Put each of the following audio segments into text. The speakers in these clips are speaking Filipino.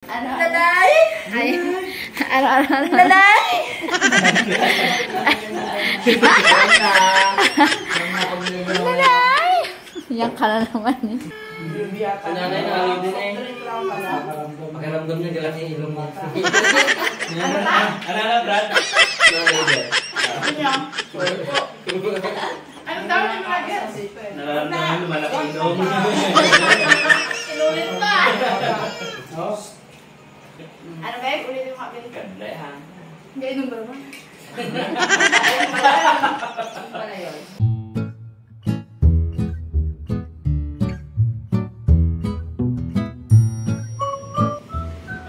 Lalay! Ay, ano? Lalay! Lalay! Yan ka na naman eh. Sa nanay na awin din eh. Pakiramdam niya galang yung ilong mo. Ano, Brad? Anong tawag ng mga gets? Nararamdaman yung malaki ilong. Inulit pa! Ano ba yun? Ulitin mo kami. Ganda yan. Hindi, inom ba naman? Wala yun.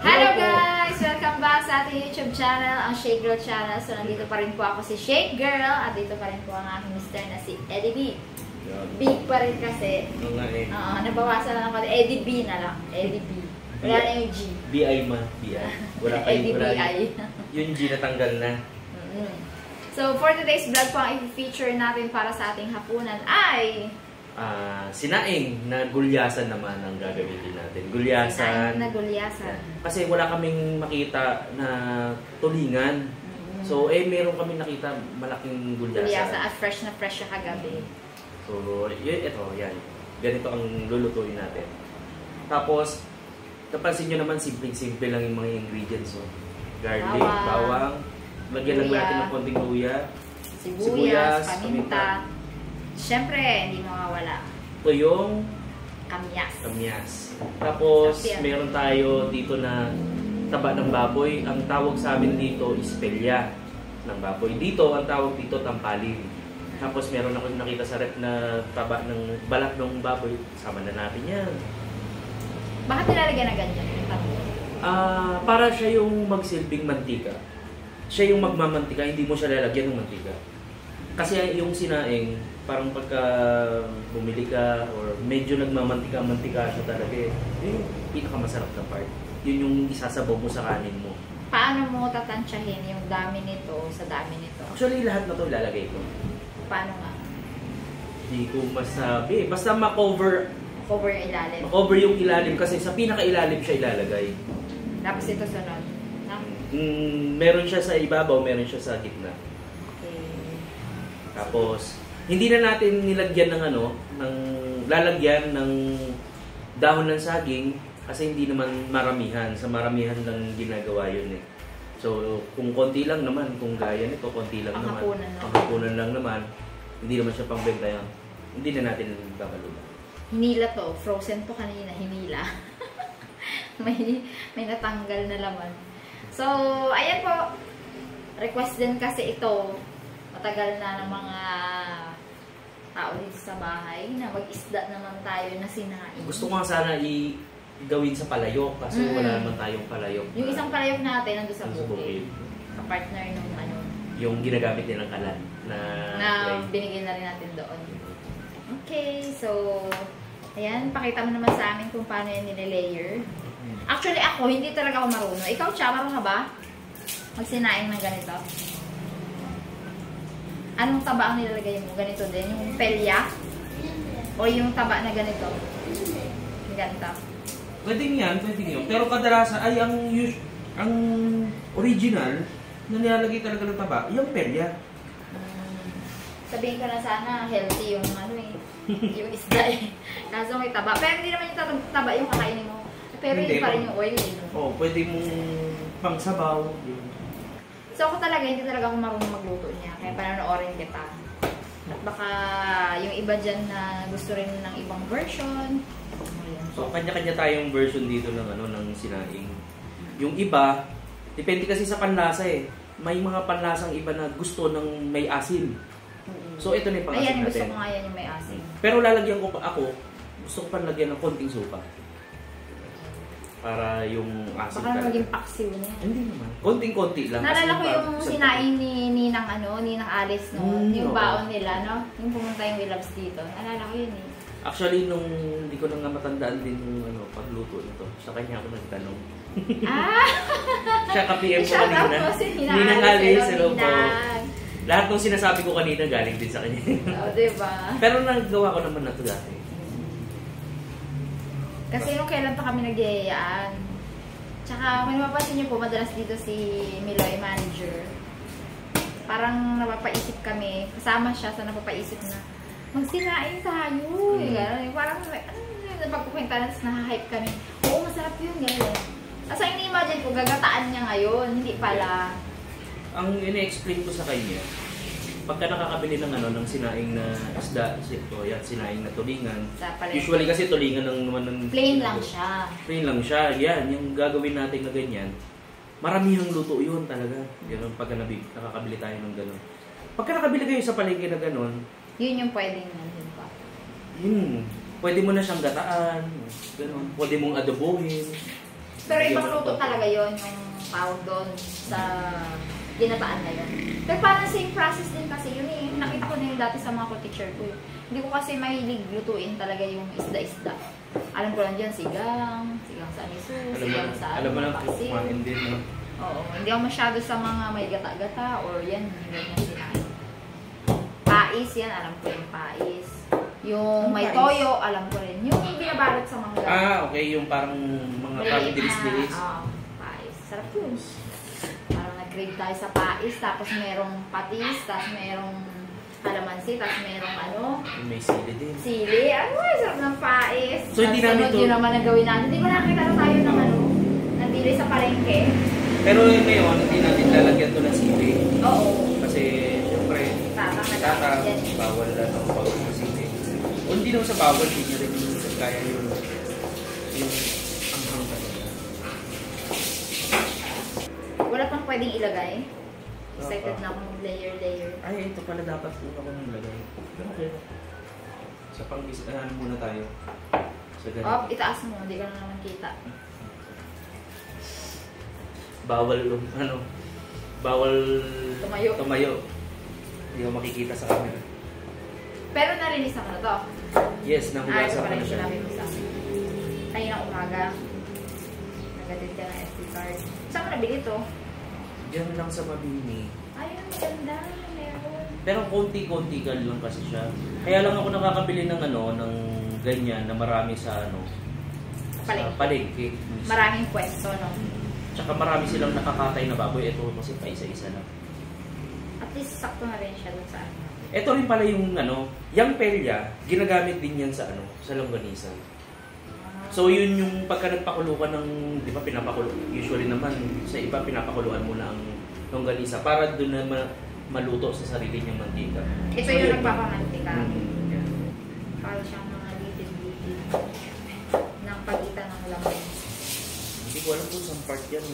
Hello guys! Welcome back sa ating YouTube channel, ang Shake Girl Channel. So nandito pa rin po ako si Shake Girl at dito pa rin po ang aking mister na si Eddie B. Big pa rin kasi. Oo nga eh. Nabawasan na lang ako. Eddie B na lang. Eddie B. Wala na yung G. BI ma. BI. Wala pa Eddie wala BI. yung G natanggal na. So for today's vlog po, ang i-feature natin para sa ating hapunan ay Sinaing na gulyasan naman ang gagamitin natin. Gulyasan. sinaing na gulyasan. Kasi wala kaming makita na tulingan. So, meron kami nakita malaking gulyasan. Gulyasan at fresh na fresh siya kagabi. So, ito, yan. Ganito ang lulutuin natin. Tapos, napansin nyo naman, simple-simple lang yung mga ingredients. So, garlic, bawang, lagyan lang natin ng konting luya, sibuyas, paminta. Siyempre, hindi mawawala. tuyong, Kamyas. Tapos, meron tayo dito na taba ng baboy. Ang tawag sa amin dito is pelya ng baboy. Dito, ang tawag dito, tampalin. Tapos, meron ako nakita sa rep na taba ng balat ng baboy. Sama na natin yan. Bakit nilalagyan na ganyan? Para siya yung magsilbing mantika. Siya yung magmamantika, hindi mo siya lalagyan ng mantika. Kasi yung sinaing, parang pagka bumili ka or medyo nagmamantika-mantika siya talaga eh. Yun yung pinakamasarap na part. Yun yung isasabaw mo sa kanin mo. Paano mo tatansyahin yung dami nito sa dami nito? Actually, lahat na to ilalagay ko. Paano nga? Hindi ko masabi. Basta ma-cover Cover yung ilalim. yung ilalim kasi sa pinaka-ilalim siya ilalagay. Tapos ito sunod. No? Meron siya sa ibabaw, meron siya sa gitna. Okay. Tapos, hindi na natin nilagyan ng lalagyan ng dahon ng saging kasi hindi naman maramihan. Sa maramihan lang ginagawa yun eh. So, kung konti lang naman, kung gaya nito, konti lang naman. Ang hapunan lang naman, hindi naman siya pangbenta yan. Hindi na natin babalula. Hinila to. Frozen to kanina. Hinila. may natanggal na laman. So, ayan po. Request din kasi ito. Matagal na ng mga tao dito sa bahay na mag-isda naman tayo na sinaing. Gusto ko nga sana gawin sa palayok kasi wala naman tayong palayok. Yung isang palayok natin nandun sa bukid. bukid. Ka-partner nung Yung ginagamit nilang kalan na binigyan na rin natin doon. Okay, so ayan, pakita mo naman sa amin kung paano yan nile-layer. Actually ako, hindi talaga ako marunong. Ikaw, Cha, marunong ka ba? Magsinaing ng ganito. Anong taba ang nilalagay mo? Ganito din? Yung pelya? O yung taba na ganito? Yung ganito. Pwedeng yan. Pero kadalasan ay ang original na nilalagay talaga ng taba, yung pelya. Sabihin ko na sana healthy yung yung isda eh. Kaso may taba. Pero hindi naman yung taba yung kakainin mo. Pero yun pa rin yung oil eh. Pwede mong pangsabaw. So ako talaga, hindi talaga ako marunong magluto niya. Kaya panonoorin kita. At baka yung iba dyan na gusto rin ng ibang version. So kanya-kanya tayong version dito ng sinaing. Yung iba, depende kasi sa panlasa eh. May mga panlasang iba na gusto ng may asin. So ito na yung pang-asin natin. Gusto ko nga yan yung may asin. Pero lalagyan ko gusto ko pa lagyan ng konting supa. Para yung asin baka maging paksiw niya. Hindi naman. Konting-konti lang. Naalala ko yung sinaing ni Ninang Alice, no? Yung baon nila, no? Yung pumunta yung Willows dito. Naalala ko yun eh. Actually, nung hindi ko na nga matandaan din yung pagluto nito. Sa kanya ako nagtanong. Siya ka-PM ko kanina. Ninang Alice, hello po. Lahat ng sinasabi ko kanina galing din sa kanya. Diba? Pero nagawa ko naman na ito dati. Kasi nung kailan pa kami nagyayayaan. Tsaka kung mapapansin niyo po, madalas dito si Miloy, manager. Parang napapaisip kami, kasama siya sa napapaisip na magsinain tayo. Parang napagkukwenta na, nahahype kami. Oo, masarap yun, gano'n. Kasi ini-imagine ko, gagataan niya ngayon, hindi pala. Ang ina-explain ko sa kanya, pagka nakakabili ng ng sinaing na isda, sinaing na tulingan. Usually kasi tulingan ng naman ng plain lang siya. Plain lang siya. Yan, yung gagawin natin na ganyan. Maramihang luto yun talaga. Ganun, pagka nakakabili tayo ng ganun. Pagka nakabili kayo sa palengke na ganun, yun yung pwedeng nandun pa. Yun. Pwede mo na siyang gataan. Ganun. Pwede mong adobohin. Pero ibang luto talaga yun, yung tawag doon sa ginataan na yun. Pero parang same process din kasi yun eh. Nakita ko na yun dati sa mga co-teacher ko. Hindi ko kasi mahilig lutuin talaga yung isda-isda. Alam ko lang dyan, sigang sa amiso, sigang sa alam mo lang paksiw. kumain din, no? Oo, hindi ako masyado sa mga may gata-gata or yan, ganyan sinain. Pais yan, alam ko yung pais. Yung may toyo, alam ko rin. Yung binabalot sa mangga. Okay, yung parang mga parang dilis-dilis. Pais. Sarap yun. Parang nag-grade tayo sa pais, tapos merong patis, tapos merong kalamansi, tapos merong may sili din. Sili. Sarap ng pais. So, hindi namin ito. Yun naman ang gawin natin. Hindi ba nakakita na tayo ng nandili sa palengke? Pero ngayon, hindi natin lalagyan to ng sili. Oo. Kasi, syempre, bawal na ng bawal ng sili. O hindi naman sa bawal, hindi nyo rin kaya yung anghang talaga. Wala pang pwedeng ilagay. Excited na ako mag-layer. Ay, ito pala dapat po ako nang lagay. Pero okay. Sa pang-isahan muna tayo. Sa ganito. Itaas mo. Hindi ka na naman kita. Bawal tumayo. Hindi ko makikita sa camera. Pero narinis naman na to. Yes, nahugasan ko na siya. Sinabi mo sa akin. Kaninang umaga, nagatid ka ng SD card. Saan mo nabili to? Diyan lang sa Mabini. Ayun, maganda. Meron. Pero konti-konti lang kasi siya. Kaya lang ako nakakabili ng ng ganyan na marami sa sa palengke. Maraming pwesto, no? Tsaka marami silang nakakatay na baboy. Ito kasi pa isa-isa lang. At least sakto na rin siya dun sa Ito rin pala yung yung pelya, ginagamit din yan sa sa longganisa. So yun yung pagka nagpakulo ka ng, di ba pinapakulo, usually naman sa iba pinapakuluan mo na ang longganisa para doon na maluto sa sarili niyang mantika. Ito so, yung nagpapamantika. Yeah. Para siyang mga litid-litid ng pagitan ng laman. Hindi ko alam kung saan part yan.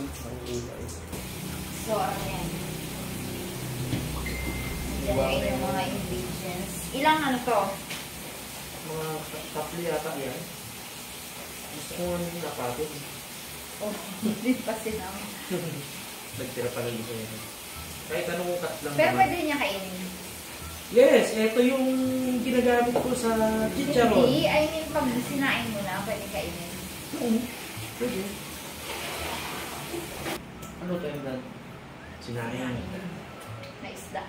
So ano yan? Yan yung mga ingredients. Ilang to? Mga kapli yata yan. Gusto ko nga yung napatid. Oh, hindi pa sinang. Nagtira pala dito yan. Kahit anong cut lang Pero naman. pwede niya kainin. Yes, ito yung ginagamit ko sa chicharon. Hindi, I mean pag sinain mo na, pwede kainin. Pwede. Ano tayo na? Sinain. Na isda.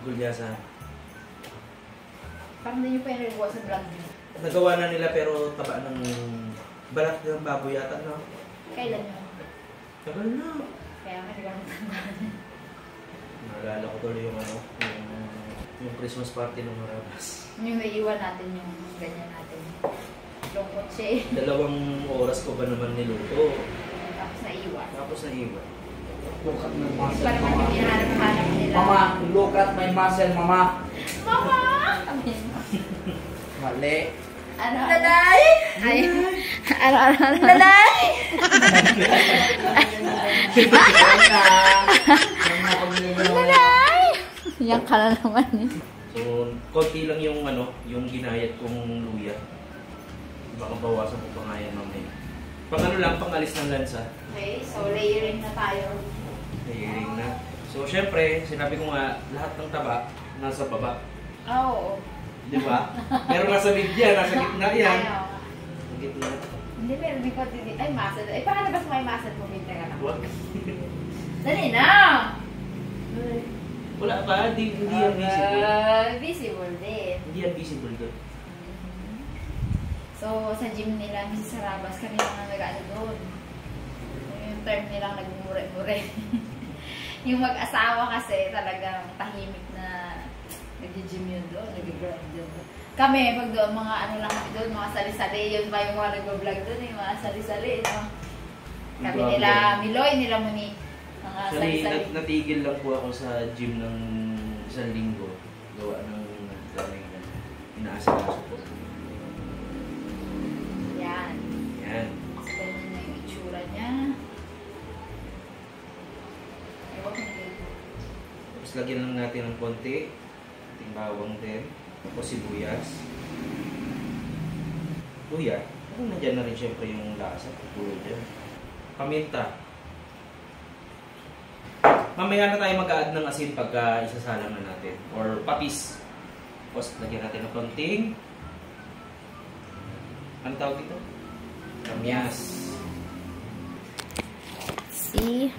Gulyasa. Parang hindi nyo pa yung nagawa sa vlog niyo. Nagawa na nila pero taba ng balat ng baboy yata, no? Kailan nyo? Tagal na. Kaya nga, hindi ko matandaan. Naalala ko tuloy yung yung Christmas party ng Marabas. Yung naiiwan natin yung ganyan natin. Lungkot siya eh. 2 oras ko ba naman niluto. Tapos naiiwan. Tapos naiwan. Look at my Kasi muscle, parang mama. yung hinahanap-hanap nila. Mama, look at my muscle, mama. Mama! Amin. Mali. Ano? Nanay! Ay! Ano? Nanay! Nanay! Yan ka na naman eh. So, konti lang yung yung ginayat kong luya. Baka bawasan ko pa nga yan mamaya. Pang lang, pang-alis ng lansa. Okay, so layering na tayo. Layering na. So, syempre, sinabi ko nga, lahat ng taba nasa baba. Oo. Di ba? Meron nasa media, nasa gitna yan. Ayaw. Sa gitna. Hindi, meron din ko. Ay, muscle. Ay, paano ba may muscle mo? Bigla ka na. Wag. Dali na! Wala pa, hindi yan visible. Visible din. Hindi yan visible doon. So, sa gym nila, Mrs. Sarabas, kami mga nag-ano doon. term nilang nagmure-mure. Yung mag-asawa kasi talagang tahimik na nag-gym yun doon, nag-grind yun. Kami, pag doon, mga ano lang doon, mga sali-sali, yun ba yung mga nag-vlog doon, yung mga sali-sali, no? Kami nila Miloy, nila Monique. Mga sali-sali. Natigil lang po ako sa gym ng isang linggo. Gawa ng daming inaasikaso po. Yan. Yan. Ganyan na yung itsura niya. Ewan ko nila. Tapos lagyan lang natin ng konti. Ating bawang din. Tapos sibuyas. Luya. Ano nandiyan na rin syempre yung lasa. Puro dyan. Paminta. Mamaya na tayo mag-a-add ng asin pagka isasalang na natin. Or patis. Tapos lagyan natin ng konting. Ano tawag dito? Kamyas. See?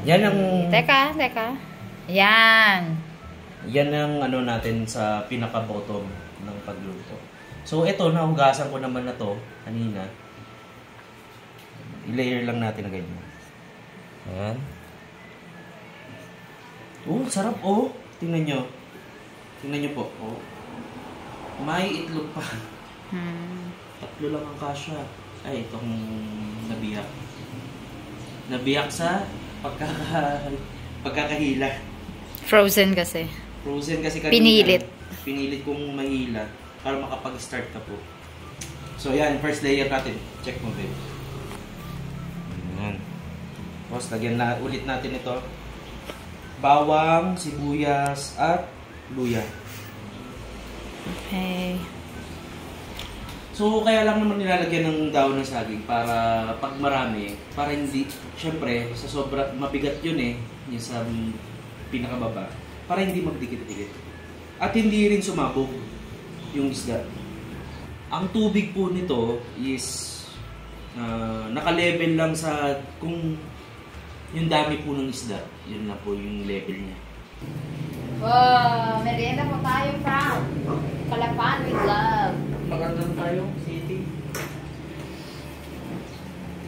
Yan ang... Teka. Yan. Yan ang ano natin sa pinaka-bottom ng pagluto. So ito, nahugasan ko naman na to kanina. I-layer lang natin na ganyan. Ayan. Oh, sarap oh. Tingnan nyo. Tingnan nyo po. Oh. May itlog pa. Tatlo lang ang kasya. Ay, itong nabiyak. Nabiyak sa pagkakahila. Frozen kasi. Frozen kasi kanina. Pinilit. Pinilit kong mahila para makapag-start ka po. So yan, first layer natin. Check mo, babe. Ayan. Tapos lagyan na ulit natin ito. Bawang, sibuyas, at luya. Okay. So kaya lang naman nilalagyan ng daon ng saging para pag marami, para hindi, syempre, sa sobra, mabigat yun eh, yung sa pinakababa, para hindi magdikit-dikit. At hindi rin sumabog yung isda. Ang tubig po nito is naka-level lang sa kung yung dami po ng isda. Yun na po yung level niya. Wow! Merienda po tayo, Frank. Kalapan with love. Maganda tayo, city.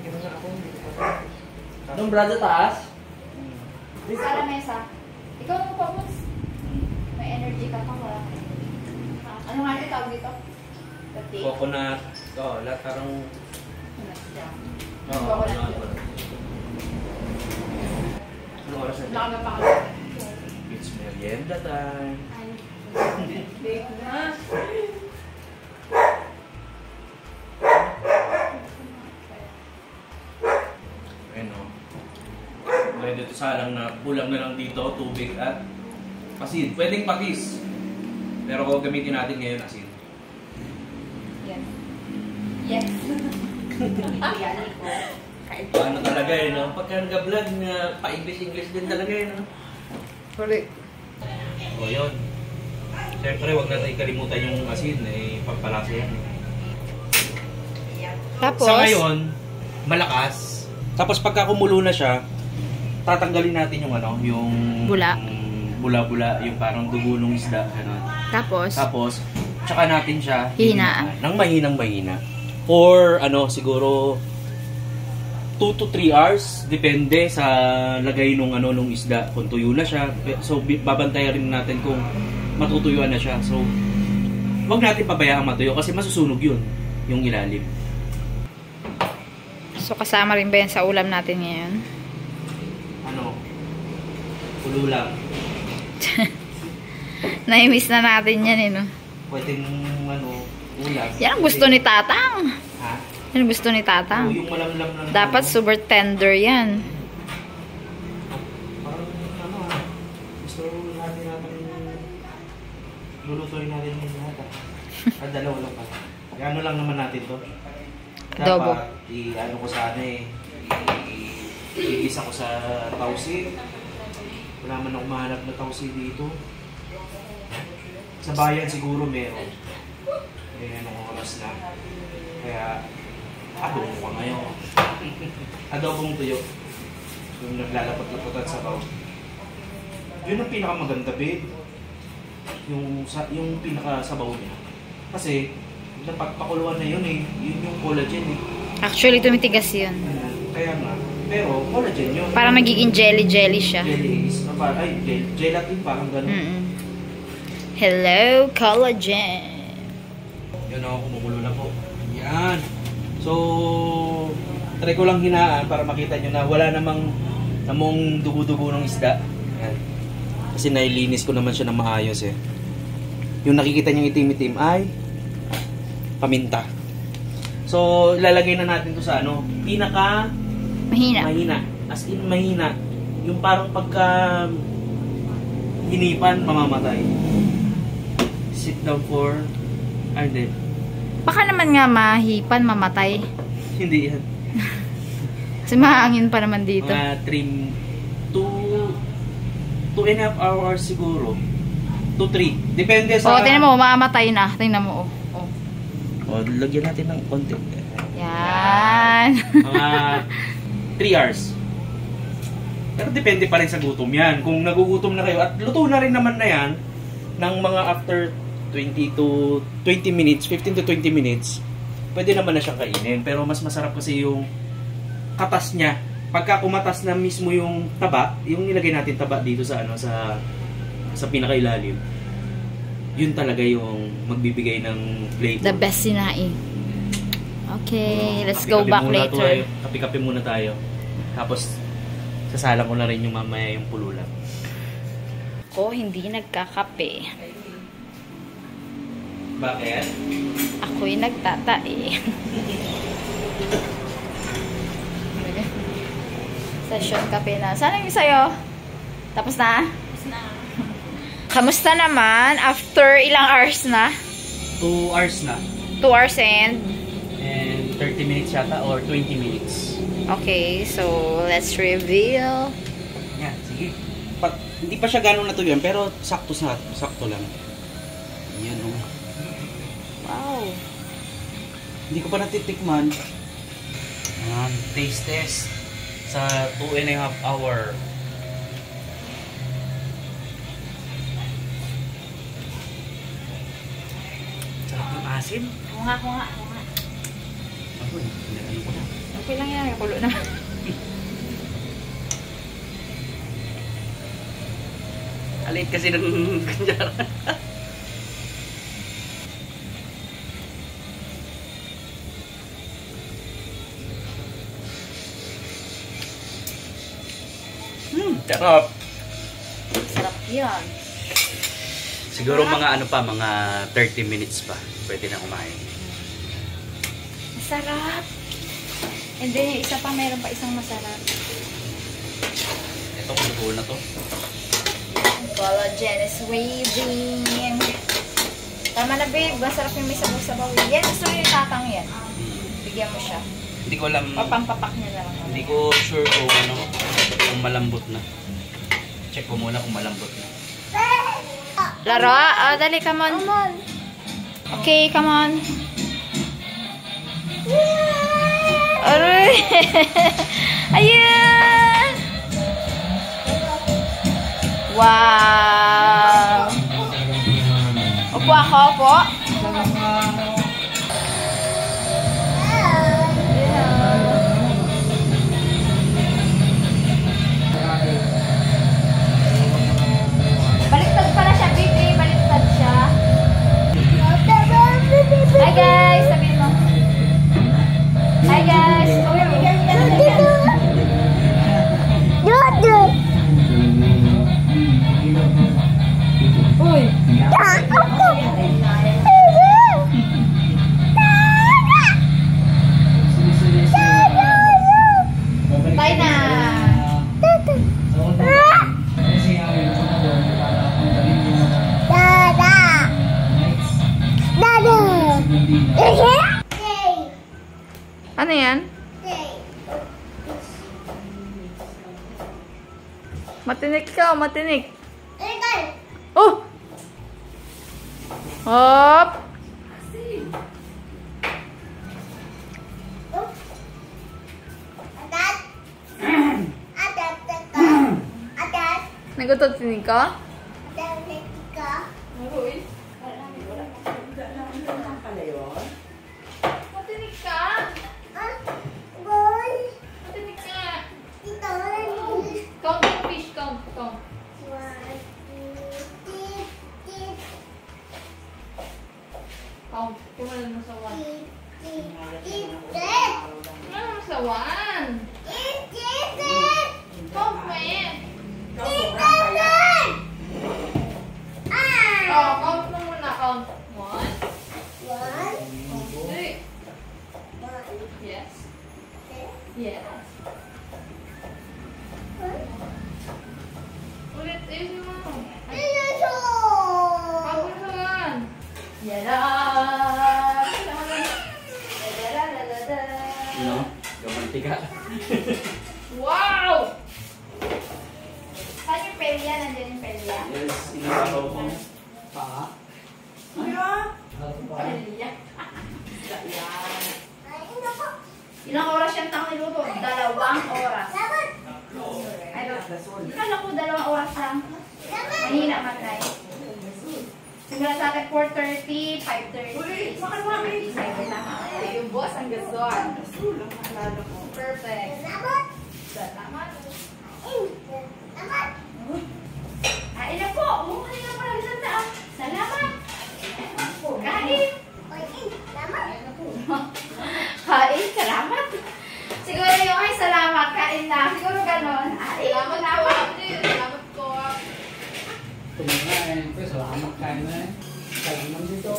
Tingnan nga ako. Anong brother taas? Sa lamesa. Ikaw mo po, Mus. May energy ka pa, wala. Ano nga ito tawag dito? Pati. Coconut. Oh, lahat parang... Coconut. Ano oras na? Wala ka pa ka. It's merienda time. Bake na. Ano? May dito salang na kulang na lang dito, tubig at asin. Pwedeng patis. Pero kung gamitin natin ngayon asin. Yes. Yes. Paano talaga eh, no? Pagka nag-vlog na pa-English din talaga eh, no? Correct. O yun. Siyempre, huwag natin ikalimutan yung asin eh, pagpalasa yan. Tapos? Sa ngayon, malakas. Tapos pagka kumulo na siya, tatanggalin natin yung ano, yung... Bula. Bula-bula, yung parang dugo ng isda. Ganun. Tapos, tsaka natin siya hihinaan. Nang mahinang-mahina. Or ano, siguro 2 to 3 hours, depende sa lagay nung ano nung isda, kung tuyo na siya. So babantayan rin natin kung matutuyuan na siya. So wag natin pabayaan matuyo kasi masusunog yun, yung ilalim. so kasama rin ba yan sa ulam natin ngayon? Ano? Ulo lang. Na-miss na natin yan eh, no? Pwedeng ano, ulam. Yan ang gusto ni Tatang. Ha? Yan ang gusto ni Oh, Tatang. yung malamlam na Dapat super tender yan. parang ano ah, gusto natin lulutuin natin yung lahat ah. Dalawa lang pa. Ano lang naman natin to. Adobo. Dapat i-ano ko sana eh. I-igisa ko sa tausi. Wala man ako mahanap na tausi dito. Sa bayan siguro meron. Eh, anong oras na. Kaya, adobo ko ngayon. Adobong tuyo. Yung naglalapot-lapotan sa baw. Yun ang pinakamaganda, babe. Yung pinakasabaw niya. Kasi, napagpakuluan na yun eh. Yun yung collagen eh. Actually, tumitigas yun. Kaya nga. Pero collagen yun. Parang nagiging jelly-jelly siya. Jelly is, gelatin parang gano'n. Hello, collagen. Yun ako, kumukulo na po. Yan. So, try ko lang hinaan para makita nyo na wala namang dugo-dugo ng isda. Yan. Kasi nailinis ko naman siya na maayos eh. Yung nakikita nyo itim-itim ay paminta. So, ilalagay na natin to sa ano, pinaka mahina. As in mahina. Yung parang pagka hinipan, mamamatay. Sit down for... Ay, hindi. Baka naman nga mahipan, mamatay. Hindi yan. Kasi mahangin pa naman dito. Mga 2.5 hours siguro. 2-3. Depende sa... Oo, tingnan mo, mamamatay na. Tingnan mo, oh. O, lagyan natin ng konti. Yan. Mga 3 hours. Pero depende pa rin sa gutom yan. Kung nagugutom na kayo, at luto na rin naman na yan, ng mga after 20 to 20 minutes, 15 to 20 minutes, pwede naman na siyang kainin. Pero mas masarap kasi yung katas niya. Pagka kumatas na mismo yung taba, yung nilagay natin taba dito sa ano sa pinakailalim, yun talaga yung magbibigay ng flavor. The best sinaing. Okay, let's go back later. Kape-kape muna tayo. Tapos, sasalang ko na rin yung mamaya yung pululan. Ako hindi nagkakape. Bakit? Ako'y nagtatae. Session kape na. Sana yung sa'yo? Tapos na? Tapos na. Kamusta naman? After ilang hours na? 2 hours na. 2 hours and 30 minutes yata or 20 minutes. okay, so let's reveal. Yan, sige. Hindi pa siya ganun natuloy pero sakto lang. Yan o. Wow. Hindi ko pa natitikman. Yan, taste test sa 2.5 hour. Sarap ng asin. Ako nga. Ako eh, ano ko na. Okay lang yan, kulo na. Alit kasi ng kanjara. Sarap. Sarap yan. Siguro mga ano pa, mga 30 minutes pa. Pwede na kumain. Masarap. And then, isa pa, meron pa isang masarap. Ito, kung na to. Collagen is waving. Tama na, babe. Masarap yung may sabaw-sabaw. Yan, gusto yung tatang yan. Bigyan mo siya. Hindi ko alam. Pampapak niya na lang. Hindi ko sure kung malambot na. Check ko muna kung malambot na. Laro, dali, come on. Okay, come on. Aray! Ayan! Wow! Upo ako, upo. Baliktad pala siya, baby. Baliktad siya. Hi guys! Sabihin mo. Hi guys! Uy! Tayo na! Ano yan? Matinik ka, matinik. Oh! Hop! Nagutot tinig ka? Uy. Wala pala yun. One. Count mo eh. Oh, count mo muna. Count. One. Three. Yes. Yes. Ulit, ayun mo. Pagulungan. Yala. No? Gamanti ka. Wow! Saan yung pelya? Nandiyan yung pelya? Yes, inabaw ko. Pa. Pelya. Ilang oras yung tang niluto? 2 oras. Ay, kala ko 2 oras lang. Mahina man na eh. Simula sa atin 4:30, 5:30. Makan mami. Yung boss ang gasol. Perfect. Salamat. Kain na po. Umuha na po ng isang daan. Salamat. Kain. Kain, salamat. Siguro yung ay salamat, kain na. Siguro ganon. Salamat po. Salamat po. Kumain. Pero salamat kain na eh. Salamat dito.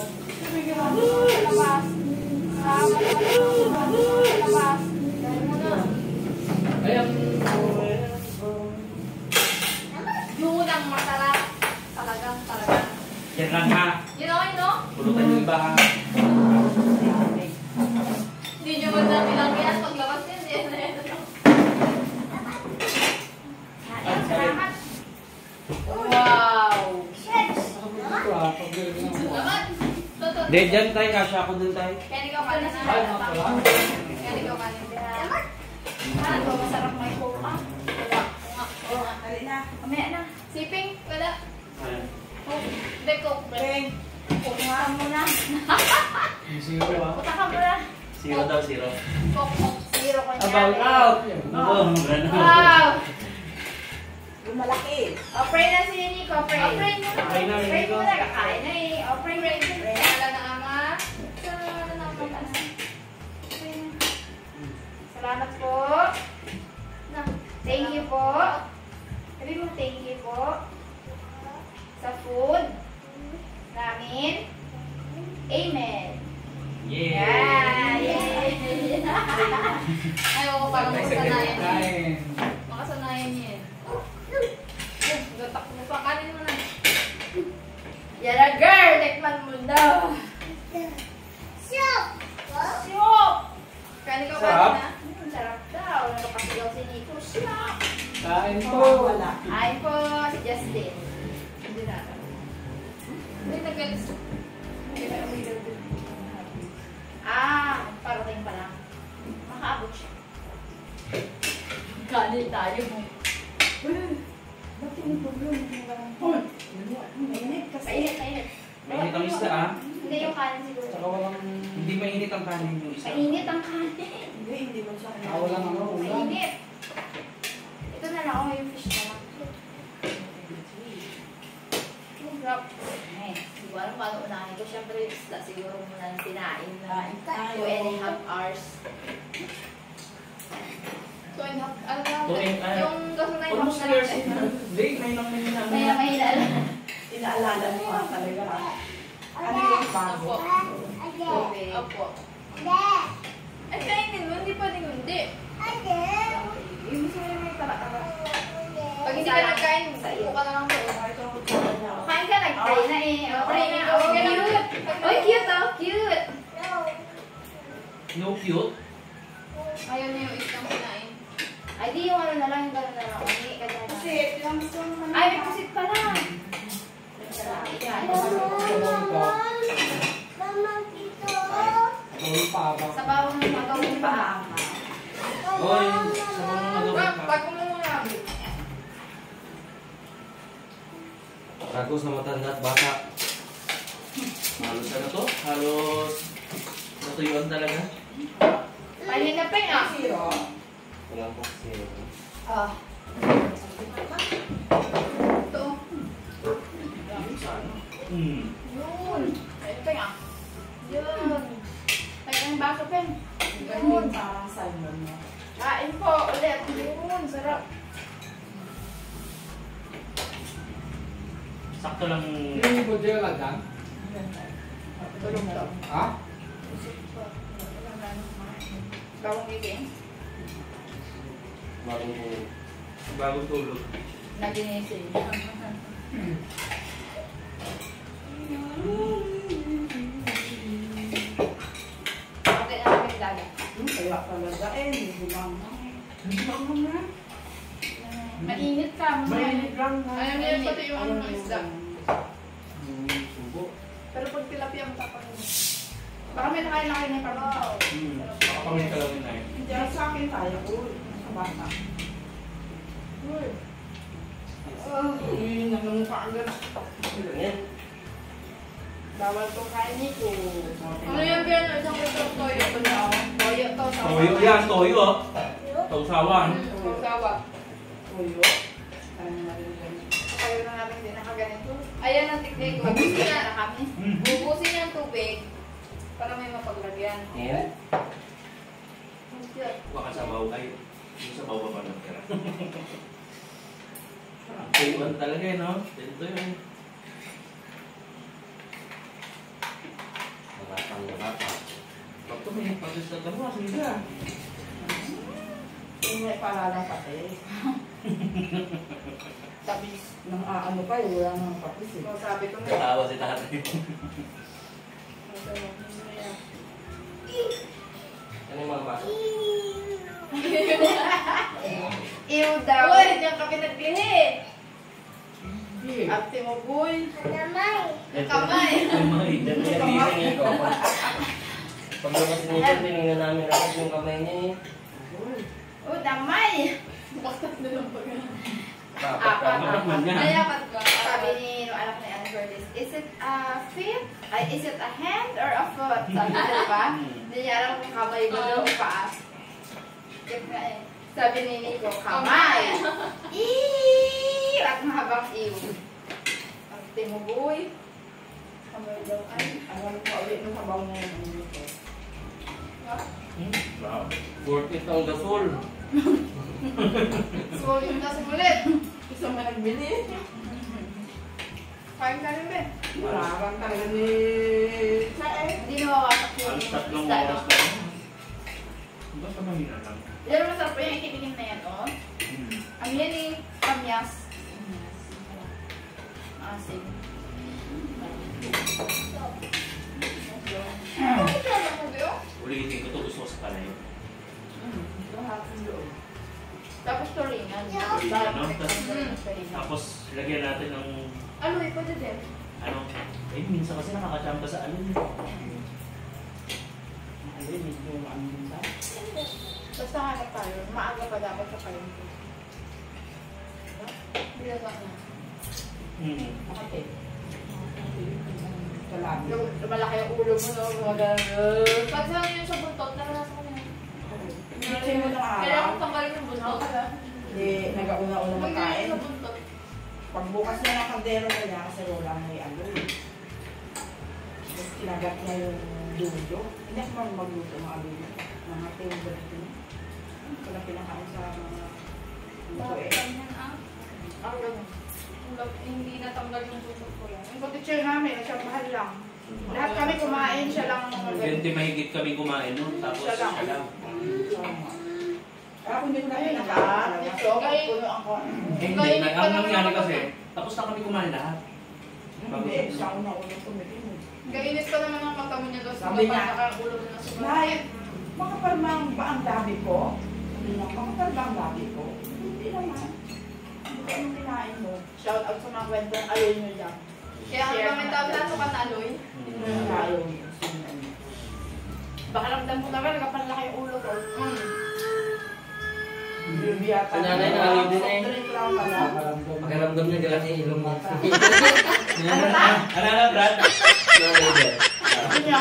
Labas. Labas. Ayan. Yung unang masarap. Talagang. Yan lang ha. You know? Pulutan yung iba ha. Hindi nyo man namin lang yan. Paglabas yan. Salamat. Wow. Dito ah. Pag-galing naman. Salamat. Hindi, dyan tayo. Kasya ako dun tayo. Kaya ikaw kanin na. Ay, wala. Kaya ikaw kanin na. Ano, masarap may coke ah. Wala. Mamaya na. Siping, wala. Hindi, coke. Coke nga muna. Yung zero ah. Puta ka muna. Zero daw, zero. Coke. Zero ko niya. About out! Oo, gano'n. Wow! Malaki. O, pray na si Nico. Pray. Pray muna. Pray na, Pray Nico. muna. Kakain na eh. O, pray. Pray na na ama. Salamat na ama. Salamat po. Thank you po. Sabi mo, thank you po. Sa food namin. Amen. Yeah! Yay! Ayaw ko parang makasanayan niya. Kain. Makasanayan niya eh. Gatak mo pa. Kanin mo na. Yan na girl! Tekman mo daw. Soup! Kanin ko Sarap? na. Sarap daw. Nakapasigaw si Nico. Soup! Kain po. Ay po, si Justin. Hindi na. Hindi nag-galis. Parating pa lang. Makaabot siya. Kanin tayo mo. Ba't tinutulong yung parang mainit kasi. Mainit. Mainit ang isda ah. Hindi yung kanin siguro. Saka walang... Hindi mainit ang kanin yung isda. Mainit ang kanin. Hindi mo siya Ah, walang ano. Ulam. Mainit. Ito na lang ako yung fish na lang. Sarap. Hindi ko alam paano unahin ko. Siyempre, isda siguro muna tinain na 2.5 hours. 2.5, ano ba? Yung gasolina yung Almost years. Hindi, may lang may namin. May mahila lang. Inaalala mo nga talaga. Ano yung bago? Okay. Opo. Ay, kainin mo. Hindi pwedeng hindi. Yung gusto mo may taba-taba. Pag hindi ka nagkain, upo ka na lang po. Kain ka, nag-pray na eh. Pray na. Oh, cute. Oh, cute oh. Cute. No cute? Ayaw niya yung isang kinain. Ay, di yung ano na lang, yung gano'n na lang. Hindi ka dyan. Kasi, tinamit mo naman. Ay, may pusit pa lang. Ulam pa ba? Sa bawang ng magawin pa. Oy, sa mga nagawin pa. Pag mo muna. Ragos na matanda at bata. Halos ano to? Halos natuyuan talaga. Panin na pa yun ah. Zero. Wala po kasi. Ah. Ito. Hmm. Yun. Ay, ito nga. Yun. Ay, ang baso pen. Ganyan parang salmon mo. Kain po ulit. Yun, sarap. Sakto lang. Hindi mo dyan lang. Tulog daw. Ha? Bawang giting. Bagong tulog. Naginising. Okay na kami dagat. Kaya talaga hindi lang. Hindi lang naman. Mainit ka. Mainit lang na. Alam niyo pati yung Alam ano niyo isda. Subo. Pero pag tilapia mo tapos. Baka may nakain na kayo ng parang. Makapamit ka lang na eh. Hindi sa akin tayo. Uy, sa bata. Uy. Uy, nangunguka agad. Bawal to kain ni ko. Ano yung biyan? Isang ito toyo ko na. Toyo to. Toyo yan, toyo. Tausawan. Sawa. Uyo. Ano na rin ganyan. Kaya na namin din nakaganito. Ayan ang tiktik. Ubusin na kami. Ubusin niya ang tubig. Para may mapaglagyan. Oo. Baka sabaw kayo. Yung sabaw pa ba nagkara? Tuyuan talaga eh, no? Ito yun. Bakit may pag-istat mo? Sige ka. Yung may palalang pati. Tabis. Nang ano pa, wala nang patis eh. So, sabi ko na. Natawa si tatay. Ano yung mga basa? Ew daw. Uy, diyan kami naglihi. Ate mo, boy. Yung kamay. Kamay. Dyan ko. Pag labas nito, tinignan namin ako yung kamay niya eh. Oh, damay. Bakit na lang pag Apat man yan. Nayapat ko. Sabi ni no anak ni Anne Curtis, is it a feet? Ay, is it a hand or a foot? Sabi niya, diba? Hindi niya alam kung kamay mo daw pa. Check na eh. Sabi ni Nico, kamay. Eee! At mahabang ew. Ang timuboy. Kamay daw ay. Ang pa ulit nung sabaw na yun. Wow. Worth it ang gasol. Sulit na sumulit. Isa man nagbili. Kain ka rin, be. Parang talaga ni Sae. Hindi nawawasak yung Alas tatlong isda, oras no? pa. Basta mahina lang. Yan, masarap po yung ikibinim na yan, oh. Ano yan eh? Kamyas. Asin. Ulitin ko ito. Gusto ko sa kalay. Tapos turingan. Turingan, no? Turingan. Tapos, lagyan natin ng Aloy, pwede din. ano. Eh, minsan kasi nakakachamba sa ano. Ano yun, yung ano yun sa? Basta hanap tayo. Maaga pa dapat sa kayo. Bilasa na. Bakit? Kalami. Malaki ang ulo mo, no? Maganda. Pag saan yun sa buntot, naranasan ko na yun. Kasi mo ng Kailangan araw. kong tanggalin yung buntot. Hindi, nag-auna-una Magkain makain. sa buntot. Pagbukas niya ng kaldero niya, kasi wala may ano eh. Tapos kinagat niya yung dulo. Hindi ako magluto mga dulo. Mga table ito. Wala pinakain sa mga luto eh. Ang ganun. Hindi natanggal yung buntot ko yan. Yung kutitsil namin, siya mahal lang. Lahat kami kumain, siya lang ang magaling. 20 mahigit kami kumain nun. Tapos, Siya lang. siya lang. Kaya kung hindi ko Ayun, namin lahat. nakain. Ito, puno ako. Hindi, ang nangyari kasi, tapos na kami kumain lahat. Hindi, sa una-una tumitin. Kainit pa naman ang mata mo niya doon. Sabi niya, nakaulo na sa Nay, makaparmang ba ang labi ko? Hindi na, makaparmang ba ang labi ko? Hindi naman. Hindi ko anong kinain mo. Shout out sa mga kwento. Aloy nyo dyan. Kaya ang mga tawag nato ka na aloy. Hindi mo yung ayaw. Baka ramdam ko naman, nagkapanlaki yung ulo ko. Hindi yata. Sa nanay, nakalim din eh. Drink lang pala. Pakiramdam niya dila niya ilong niya. Ano na, Brad? Ano niya?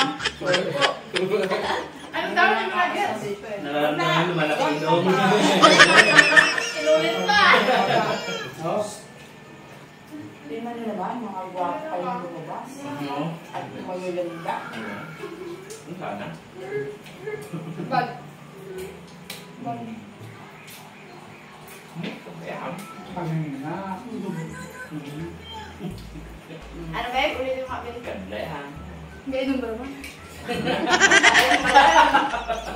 Ano daw yung nugget? Nararamdaman yung malaki ilong. Inulit pa! Tingnan nyo naman, mga guwapa yung lumabas. At magaganda. Ang sana. Bag. Ayan. Ano ba yun? Ulit yung makabili. Ganda yan. Ganun ba naman?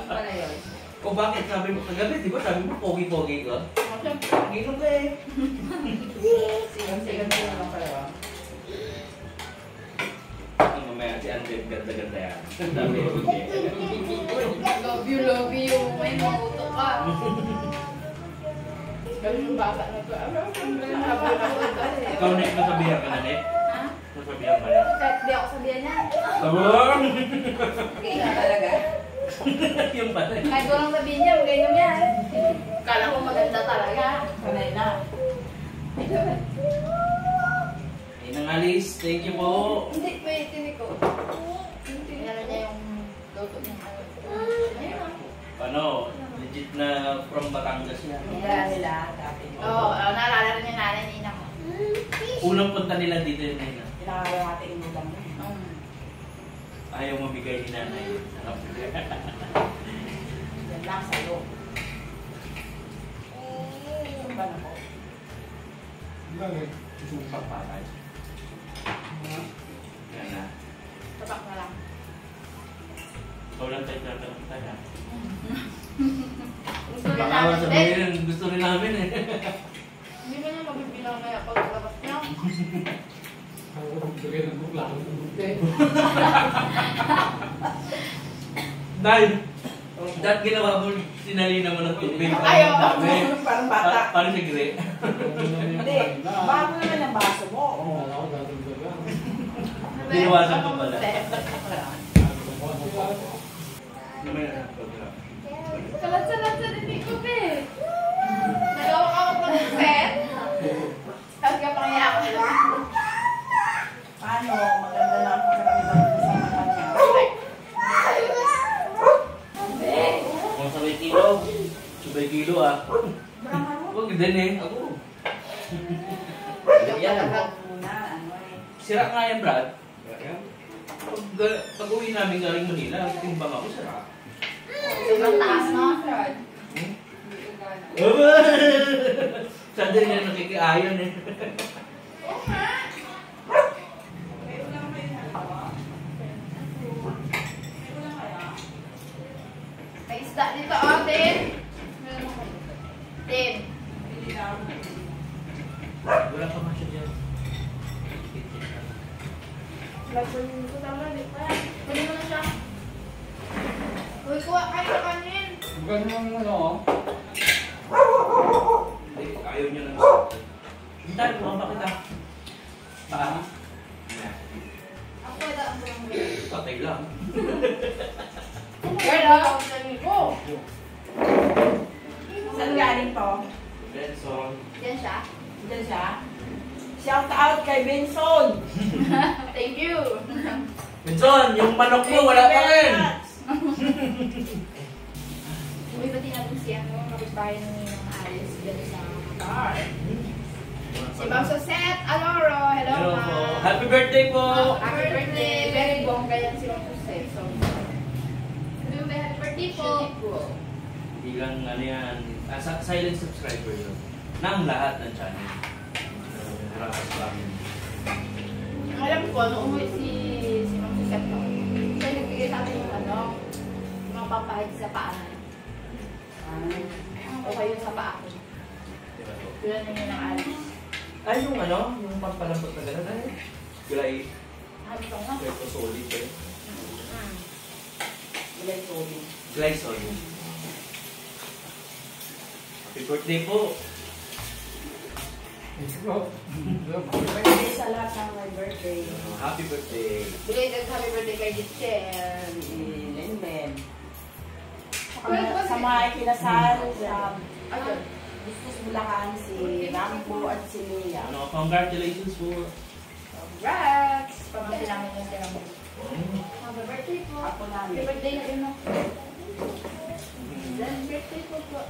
Pala yun. O bakit sabi mo kagabi, di ba sabi mo pogi-pogi ka? Ginom ka eh. Sigan na lang pala. Mamaya si Andre, ganda-ganda yan. Ang dami yung Love you. May mabuto ka. Ganun yung bata na to. Ikaw, Nek, nasabihan ka na, Nek? Ha? Nasabihan ka na? Kahit di ako sabihan niya. Tabang! Kaya talaga. Yung pala. Kahit walang sabihin niya, magayong yan. Kala ko maganda talaga. Sanay na. Ay, nangalis. Thank you po. Hindi, wait, tinig ko. Meron niya yung luto niya. Ano, legit na from Batangas yan. Kaya nila dati. Oo, naalala rin yung nanay ni Ina ko. Unang punta nila dito yun, Nena. Pinakala natin yung ulam mo. Ayaw mabigay ni nanay. Yan lang sa'yo. Ba na po? Pagpatay. Yan na. Tapak na lang. Ikaw lang tayo tayo. Gusto rin Baka namin sabihin, ulit. gusto rin namin eh. Hindi mo na mabibilang kaya pagkalabas niya. Dahil, dahil ginawa mo, sinalina mo ng tubig. Ayaw. Dami. Parang bata. Parang sigre. Hindi. Bago naman ang baso mo. Dinawasan ko pala. Salat-salat sa dinig ko, be. Nagawa ka ako ng set. Tapos ka pang iyak nila. Paano? Maganda na ang pakiramdam mo sa mata niya. Kung sabay kilo. Sabay kilo ah. Huwag din eh. Ako. Yan. Muna, ano eh. Sira nga yan, Brad. Pag uwi namin galing Manila, timbang ako sira. Ibang taas, no? Saan din yan nakikiayon eh. May isda dito, oh, Tin. Tin. Wala pa masya dyan. Kunin mo na siya. Uy, kuha kayo ng kanin. Hindi, ayaw niya lang. Hintan, bumaba kita. Paa. Ako, ito ang bulang Patay lang. Girl, oh. Sabi ko. Saan galing to? Benson. Diyan siya. Diyan siya? Shout out kay Benson! Thank you. Benson, yung manok mo, wala pa rin. Bumibati natin si ano, kapitbahay ng Alice dyan sa car. Si Ma'am Sosette Aloro. Hello, Hello po. ma'am. Happy birthday po! Happy birthday. Very bongga yan si Ma'am Sosette. So, happy birthday po. Bilang ano yan, silent subscriber yun. Nang lahat ng channel. Rakas Family. Alam ko, nung umuwi si Ma'am Sosette no, siya nagbigay sa atin yung ano, yung mga pampahid sa paa na. O kayo sa paa ko. Diba po? Tulad ninyo ng Alice. Ay, yung ano, yung pampalambot na gano'n ay. Habi ko nga. Glycosolid eh. Ilay Tony. Glycosolid. Happy birthday po! Birthday sa lahat ng my birthday. Happy birthday! Belated happy birthday kay Ditchen. Linden. Sa mga ikinasal sa Ayun. Bustos Bulacan, si Rambo at si Lea. Ano, congratulations po! Congrats! Pamangkin namin yung tinamo. Happy birthday po. Ako Happy namin. birthday na rin ako. Happy birthday po po.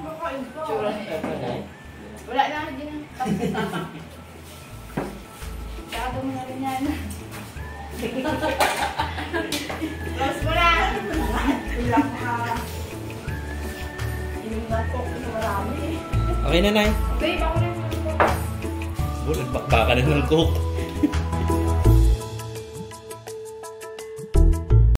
Makain ko. Tsura niya. Wala na, hindi na. Tapos na. Masyado mo Ganyan. Close mo na. Ilang inom na po na marami. Okay na, Nay. Babe, ako na yung Nagbakbaka na ng coke.